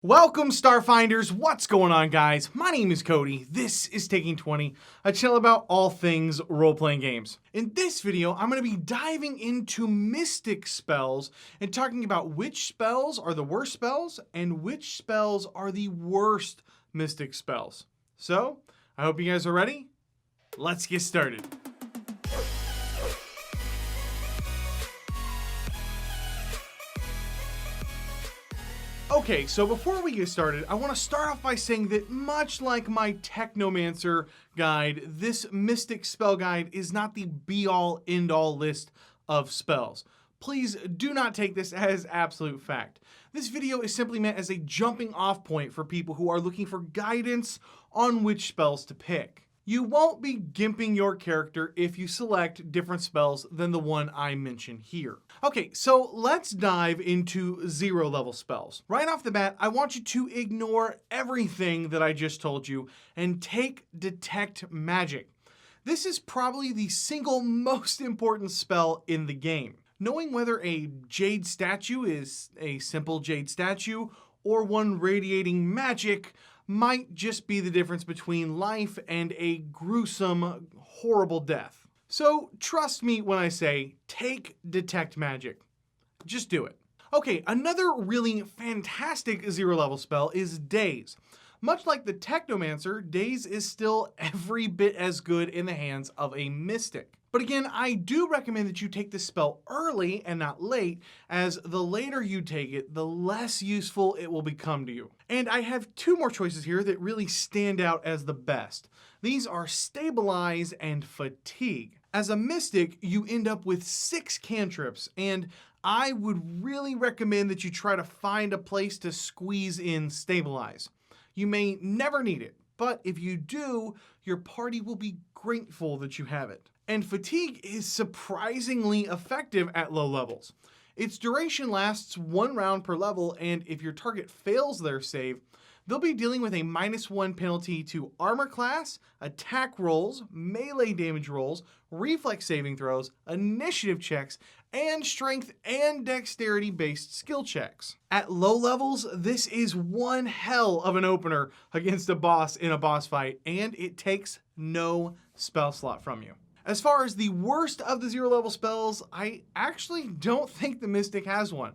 Welcome, Starfinders! What's going on, guys? My name is Cody. This is Taking20, a channel about all things role-playing games. In this video, I'm going to be diving into mystic spells and talking about which spells are the worst spells and which spells are the worst mystic spells. So, I hope you guys are ready. Let's get started. Okay, so before we get started, I want to start off by saying that much like my Technomancer guide, this Mystic Spell Guide is not the be-all, end-all list of spells. Please do not take this as absolute fact. This video is simply meant as a jumping off point for people who are looking for guidance on which spells to pick. You won't be gimping your character if you select different spells than the one I mention here. Okay, so let's dive into 0 level spells. Right off the bat, I want you to ignore everything that I just told you and take Detect Magic. This is probably the single most important spell in the game. Knowing whether a jade statue is a simple jade statue or one radiating magic might just be the difference between life and a gruesome, horrible death. So trust me when I say take Detect Magic. Just do it. Okay, another really fantastic 0 level spell is Daze. Much like the Technomancer, Daze is still every bit as good in the hands of a mystic. But again, I do recommend that you take this spell early and not late, as the later you take it, the less useful it will become to you. And I have 2 more choices here that really stand out as the best. These are Stabilize and Fatigue. As a mystic, you end up with 6 cantrips, and I would really recommend that you try to find a place to squeeze in Stabilize. You may never need it, but if you do, your party will be grateful that you have it. And Fatigue is surprisingly effective at low levels. Its duration lasts 1 round per level, and if your target fails their save, they'll be dealing with a -1 penalty to armor class, attack rolls, melee damage rolls, reflex saving throws, initiative checks, and strength and dexterity based skill checks. At low levels, this is one hell of an opener against a boss in a boss fight, and it takes no spell slot from you. As far as the worst of the 0 level spells, I actually don't think the Mystic has one.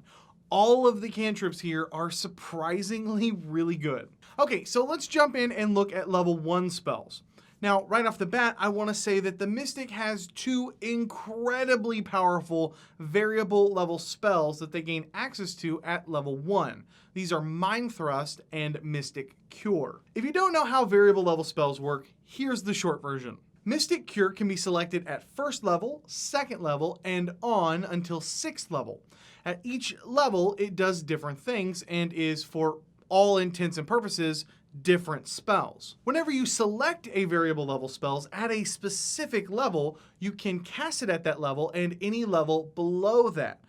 All of the cantrips here are surprisingly really good. Okay, so let's jump in and look at level 1 spells. Now, right off the bat, I want to say that the Mystic has 2 incredibly powerful variable level spells that they gain access to at level 1. These are Mind Thrust and Mystic Cure. If you don't know how variable level spells work, here's the short version. Mystic Cure can be selected at 1st level, 2nd level, and on until 6th level. At each level, it does different things and is, for all intents and purposes, different spells. Whenever you select a variable level spells at a specific level, you can cast it at that level and any level below that.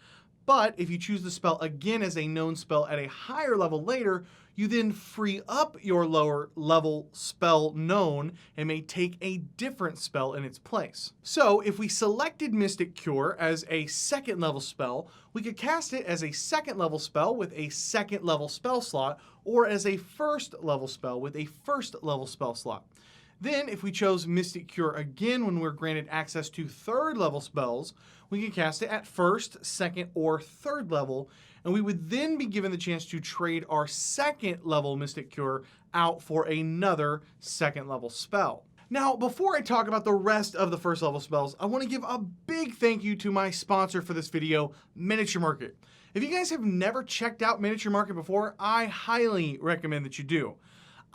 But if you choose the spell again as a known spell at a higher level later, you then free up your lower level spell known and may take a different spell in its place. So if we selected Mystic Cure as a 2nd level spell, we could cast it as a 2nd level spell with a 2nd level spell slot, or as a 1st level spell with a 1st level spell slot. Then, if we chose Mystic Cure again when we're granted access to 3rd level spells, we could cast it at 1st, 2nd, or 3rd level, and we would then be given the chance to trade our 2nd level Mystic Cure out for another 2nd level spell. Now, before I talk about the rest of the 1st level spells, I want to give a big thank you to my sponsor for this video, Miniature Market. If you guys have never checked out Miniature Market before, I highly recommend that you do.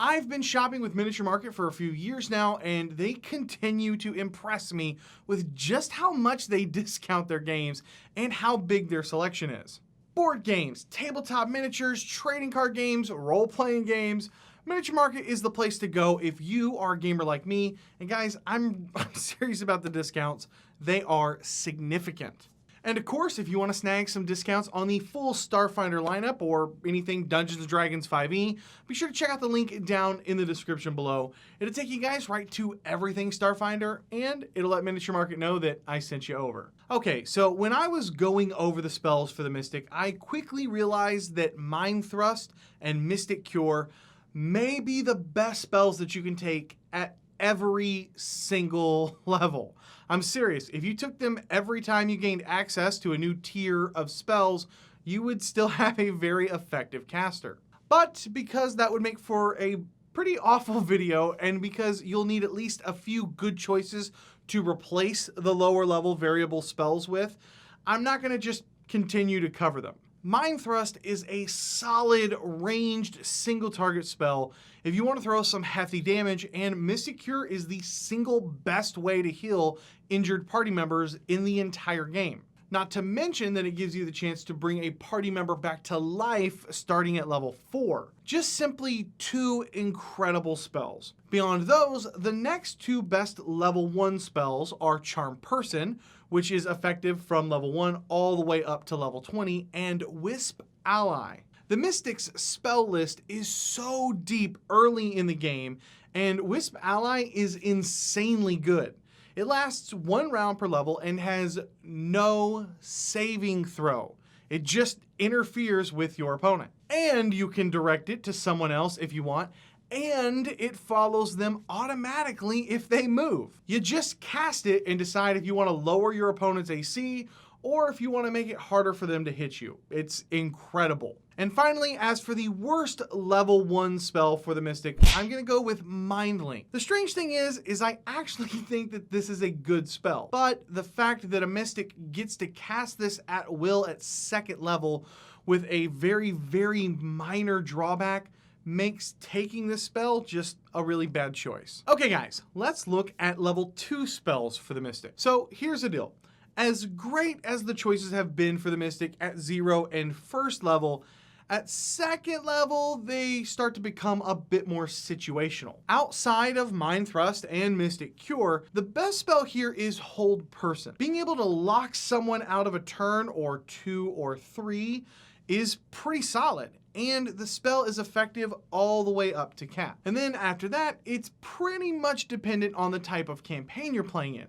I've been shopping with Miniature Market for a few years now, and they continue to impress me with just how much they discount their games and how big their selection is. Board games, tabletop miniatures, trading card games, role-playing games. Miniature Market is the place to go if you are a gamer like me. And guys, I'm serious about the discounts. They are significant. And of course, if you want to snag some discounts on the full Starfinder lineup or anything Dungeons & Dragons 5e, be sure to check out the link down in the description below. It'll take you guys right to everything Starfinder, and it'll let Miniature Market know that I sent you over. Okay, so when I was going over the spells for the Mystic, I quickly realized that Mind Thrust and Mystic Cure may be the best spells that you can take at every single level. I'm serious, if you took them every time you gained access to a new tier of spells, you would still have a very effective caster. But because that would make for a pretty awful video, and because you'll need at least a few good choices to replace the lower level variable spells with, I'm not going to just continue to cover them. Mind Thrust is a solid ranged single target spell if you want to throw some hefty damage, and Mystic Cure is the single best way to heal injured party members in the entire game. Not to mention that it gives you the chance to bring a party member back to life starting at level 4. Just simply two incredible spells. Beyond those, the next two best level 1 spells are Charm Person, which is effective from level 1 all the way up to level 20, and Wisp Ally. The Mystic's spell list is so deep early in the game, and Wisp Ally is insanely good. It lasts 1 round per level and has no saving throw. It just interferes with your opponent. And you can direct it to someone else if you want, and it follows them automatically if they move. You just cast it and decide if you want to lower your opponent's AC or if you want to make it harder for them to hit you. It's incredible. And finally, as for the worst level 1 spell for the Mystic, I'm going to go with Mind Link. The strange thing is I actually think that this is a good spell, but the fact that a Mystic gets to cast this at will at 2nd level with a very, very minor drawback makes taking this spell just a really bad choice. Okay guys, let's look at level 2 spells for the Mystic. So here's the deal. As great as the choices have been for the Mystic at 0 and 1st level, at 2nd level, they start to become a bit more situational. Outside of Mind Thrust and Mystic Cure, the best spell here is Hold Person. Being able to lock someone out of a turn or 2 or 3 is pretty solid, and the spell is effective all the way up to cap. And then after that, it's pretty much dependent on the type of campaign you're playing in.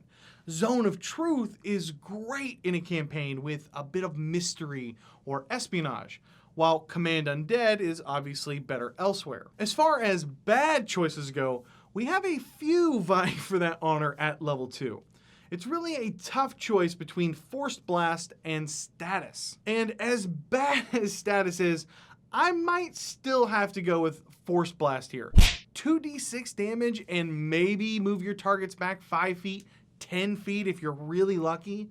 Zone of Truth is great in a campaign with a bit of mystery or espionage, while Command Undead is obviously better elsewhere. As far as bad choices go, we have a few vying for that honor at level 2. It's really a tough choice between Forced Blast and Status. And as bad as Status is, I might still have to go with Forced Blast here. 2d6 damage and maybe move your targets back 5 feet, 10 feet if you're really lucky.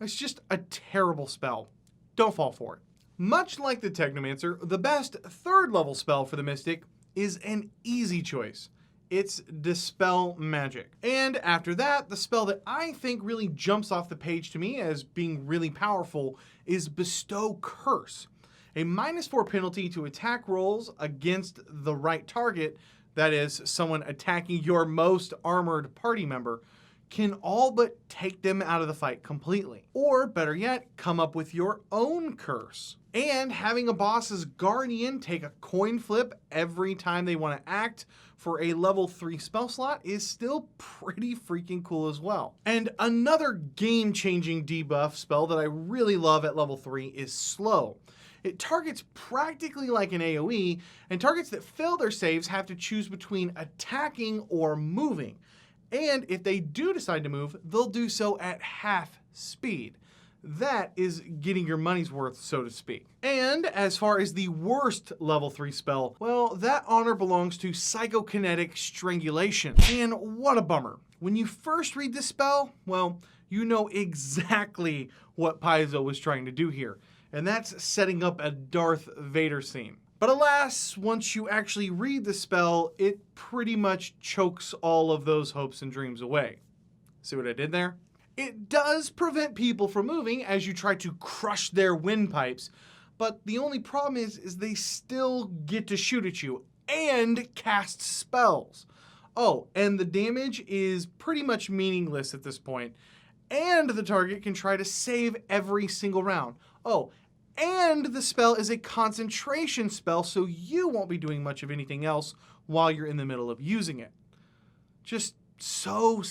It's just a terrible spell. Don't fall for it. Much like the Technomancer, the best 3rd level spell for the Mystic is an easy choice. It's Dispel Magic. And after that, the spell that I think really jumps off the page to me as being really powerful is Bestow Curse. A -4 penalty to attack rolls against the right target, that is, someone attacking your most armored party member, can all but take them out of the fight completely. Or better yet, come up with your own curse. And having a boss's guardian take a coin flip every time they want to act for a level 3 spell slot is still pretty freaking cool as well. And another game-changing debuff spell that I really love at level 3 is Slow. It targets practically like an AoE, and targets that fail their saves have to choose between attacking or moving. And if they do decide to move, they'll do so at half speed. That is getting your money's worth, so to speak. And as far as the worst level 3 spell, well, that honor belongs to Psychokinetic Strangulation. And what a bummer. When you first read this spell, well, you know exactly what Paizo was trying to do here. And that's setting up a Darth Vader scene. But alas, once you actually read the spell, it pretty much chokes all of those hopes and dreams away. See what I did there? It does prevent people from moving as you try to crush their windpipes, but the only problem is they still get to shoot at you and cast spells. Oh, and the damage is pretty much meaningless at this point, and the target can try to save every single round. Oh, and the spell is a concentration spell, so you won't be doing much of anything else while you're in the middle of using it. Just so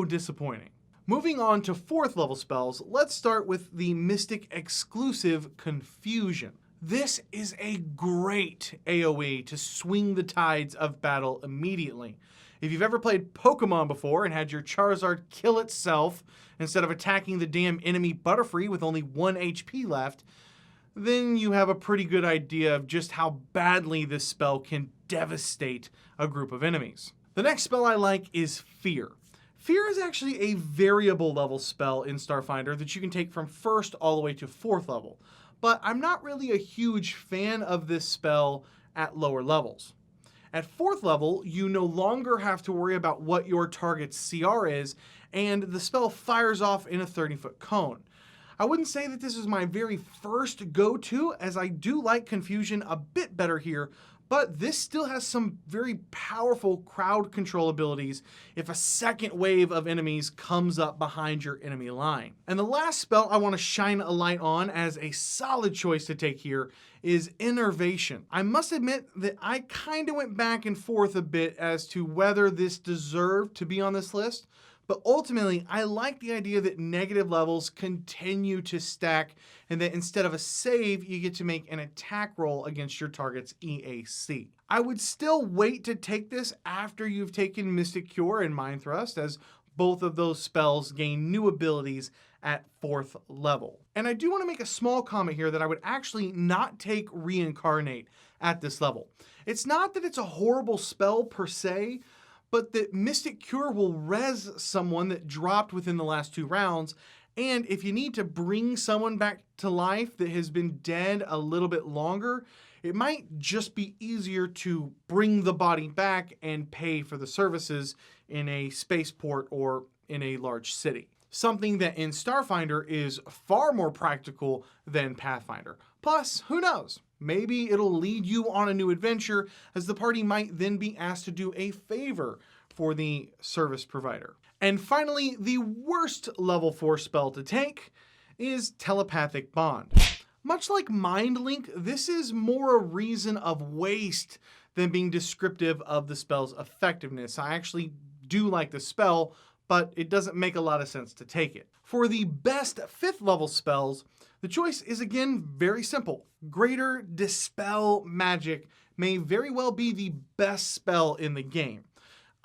disappointing. Moving on to 4th level spells, let's start with the Mystic exclusive Confusion. This is a great AoE to swing the tides of battle immediately. If you've ever played Pokemon before and had your Charizard kill itself instead of attacking the damn enemy Butterfree with only 1 HP left, then you have a pretty good idea of just how badly this spell can devastate a group of enemies. The next spell I like is Fear. Fear is actually a variable level spell in Starfinder that you can take from 1st all the way to 4th level, but I'm not really a huge fan of this spell at lower levels. At 4th level, you no longer have to worry about what your target's CR is, and the spell fires off in a 30-foot cone. I wouldn't say that this is my very first go-to, as I do like Confusion a bit better here, but this still has some very powerful crowd control abilities if a second wave of enemies comes up behind your enemy line. And the last spell I want to shine a light on as a solid choice to take here is Innervation. I must admit that I kind of went back and forth a bit as to whether this deserved to be on this list, but ultimately, I like the idea that negative levels continue to stack and that instead of a save, you get to make an attack roll against your target's EAC. I would still wait to take this after you've taken Mystic Cure and Mind Thrust, as both of those spells gain new abilities at 4th level. And I do want to make a small comment here that I would actually not take Reincarnate at this level. It's not that it's a horrible spell per se, but that Mystic Cure will res someone that dropped within the last 2 rounds, and if you need to bring someone back to life that has been dead a little bit longer, it might just be easier to bring the body back and pay for the services in a spaceport or in a large city. Something that in Starfinder is far more practical than Pathfinder. Plus, who knows? Maybe it'll lead you on a new adventure, as the party might then be asked to do a favor for the service provider. And finally, the worst level 4 spell to take is Telepathic Bond. Much like Mind Link, this is more a reason of waste than being descriptive of the spell's effectiveness. I actually do like the spell, but it doesn't make a lot of sense to take it. For the best 5th level spells, the choice is again very simple. Greater Dispel Magic may very well be the best spell in the game.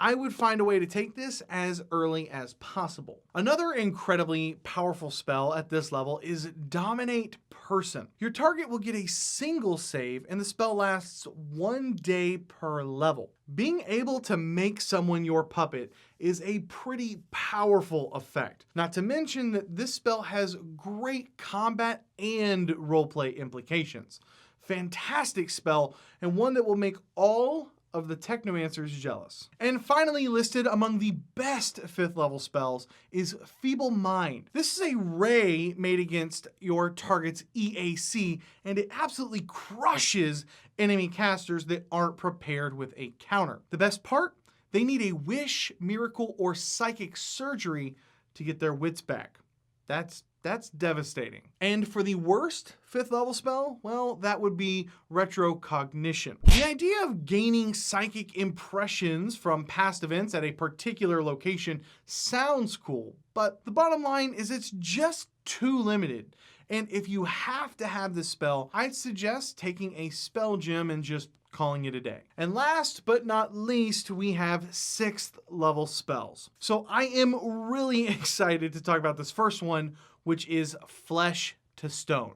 I would find a way to take this as early as possible. Another incredibly powerful spell at this level is Dominate Person. Your target will get a single save and the spell lasts 1 day per level. Being able to make someone your puppet is a pretty powerful effect. Not to mention that this spell has great combat and roleplay implications. Fantastic spell, and one that will make all of the Technomancers jealous. And finally listed among the best 5th level spells is Feeble Mind. This is a ray made against your target's EAC, and it absolutely crushes enemy casters that aren't prepared with a counter. The best part? They need a wish, miracle, or psychic surgery to get their wits back. That's devastating. And for the worst 5th level spell, well, that would be Cognition. The idea of gaining psychic impressions from past events at a particular location sounds cool, but the bottom line is it's just too limited. And if you have to have this spell, I'd suggest taking a spell gem and just calling it a day. And last but not least, we have 6th level spells. So I am really excited to talk about this first one, which is Flesh to Stone.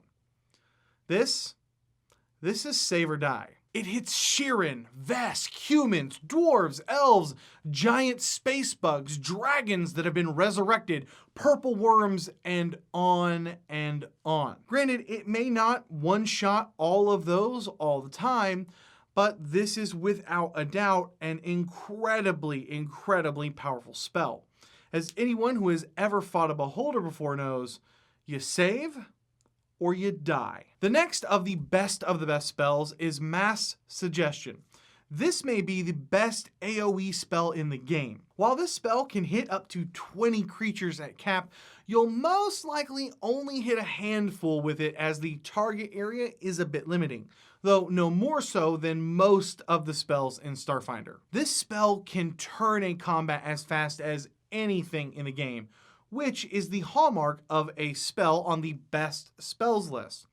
This is save or die. It hits Sheeran, Vesk, humans, dwarves, elves, giant space bugs, dragons that have been resurrected, purple worms, and on and on. Granted, it may not one-shot all of those all the time, but this is without a doubt an incredibly powerful spell. As anyone who has ever fought a beholder before knows, you save or you die. The next of the best spells is Mass Suggestion. this may be the best AoE spell in the game. While this spell can hit up to 20 creatures at cap, you'll most likely only hit a handful with it as the target area is a bit limiting, though no more so than most of the spells in Starfinder. This spell can turn a combat as fast as anything in the game, which is the hallmark of a spell on the best spells list.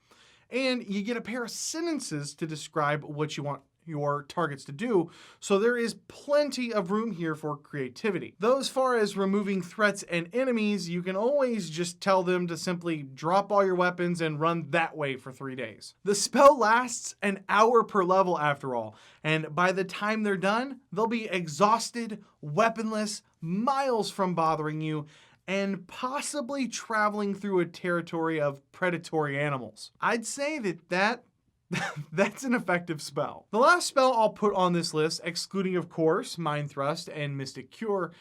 And you get a pair of sentences to describe what you want your targets to do, so there is plenty of room here for creativity. Though as far as removing threats and enemies, you can always just tell them to simply drop all your weapons and run that way for 3 days. The spell lasts an hour per level after all, and by the time they're done, they'll be exhausted, weaponless, miles from bothering you, and possibly traveling through a territory of predatory animals. I'd say that's an effective spell. The last spell I'll put on this list, excluding of course Mind Thrust and Mystic Cure,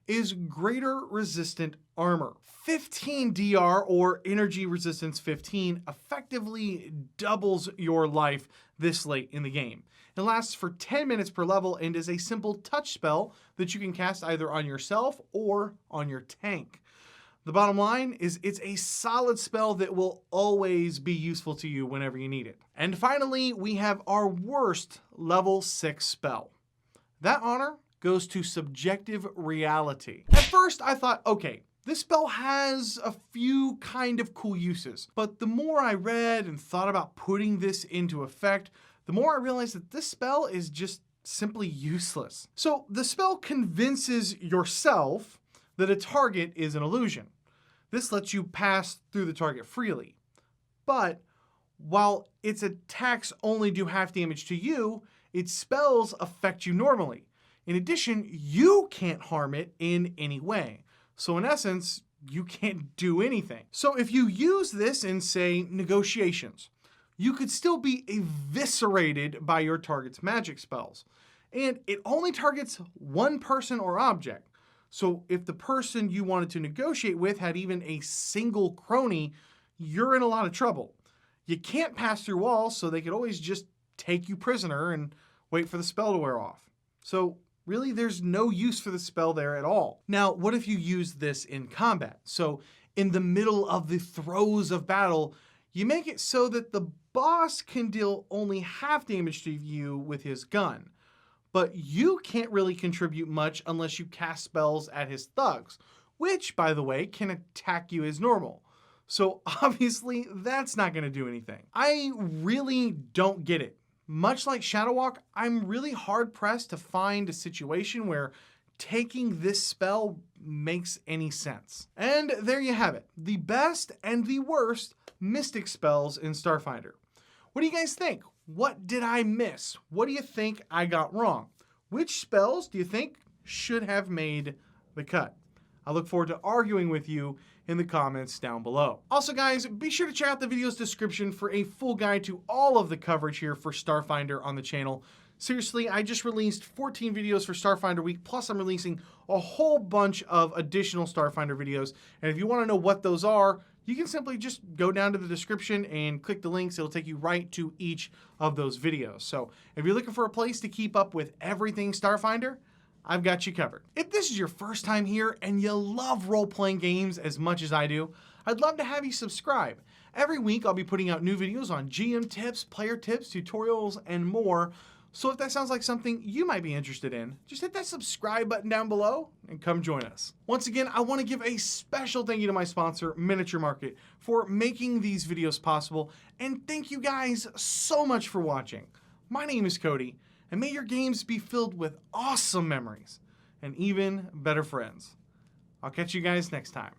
is Greater Resistant Armor. 15 DR or Energy Resistance 15 effectively doubles your life this late in the game. It lasts for 10 minutes per level and is a simple touch spell that you can cast either on yourself or on your tank. The bottom line is it's a solid spell that will always be useful to you whenever you need it. And finally, we have our worst level 6 spell. That honor goes to Subjective Reality. At first, I thought, okay, this spell has a few kind of cool uses, but the more I read and thought about putting this into effect, the more I realized that this spell is just simply useless. So the spell convinces yourself that a target is an illusion. This lets you pass through the target freely. But while its attacks only do half damage to you, its spells affect you normally. In addition, you can't harm it in any way. So in essence, you can't do anything. So if you use this in, say, negotiations, you could still be eviscerated by your target's magic spells. And it only targets one person or object. So if the person you wanted to negotiate with had even a single crony, you're in a lot of trouble. You can't pass through walls, so they could always just take you prisoner and wait for the spell to wear off. So really, there's no use for the spell there at all. Now, what if you use this in combat? So in the middle of the throes of battle, you make it so that the boss can deal only half damage to you with his gun. But you can't really contribute much unless you cast spells at his thugs, which, by the way, can attack you as normal. So obviously, that's not going to do anything. I really don't get it. Much like Shadow Walk, I'm really hard-pressed to find a situation where taking this spell makes any sense. And there you have it, the best and the worst mystic spells in Starfinder. What do you guys think? What did I miss? What do you think I got wrong? Which spells do you think should have made the cut? I look forward to arguing with you in the comments down below. Also guys, be sure to check out the video's description for a full guide to all of the coverage here for Starfinder on the channel. Seriously, I just released 14 videos for Starfinder Week, plus I'm releasing a whole bunch of additional Starfinder videos. And if you want to know what those are, you can simply just go down to the description and click the links. It'll take you right to each of those videos. So if you're looking for a place to keep up with everything Starfinder, I've got you covered. If this is your first time here and you love role-playing games as much as I do, I'd love to have you subscribe. Every week I'll be putting out new videos on GM tips, player tips, tutorials, and more. So if that sounds like something you might be interested in, just hit that subscribe button down below and come join us. Once again, I want to give a special thank you to my sponsor, Miniature Market, for making these videos possible. And thank you guys so much for watching. My name is Cody, and may your games be filled with awesome memories and even better friends. I'll catch you guys next time.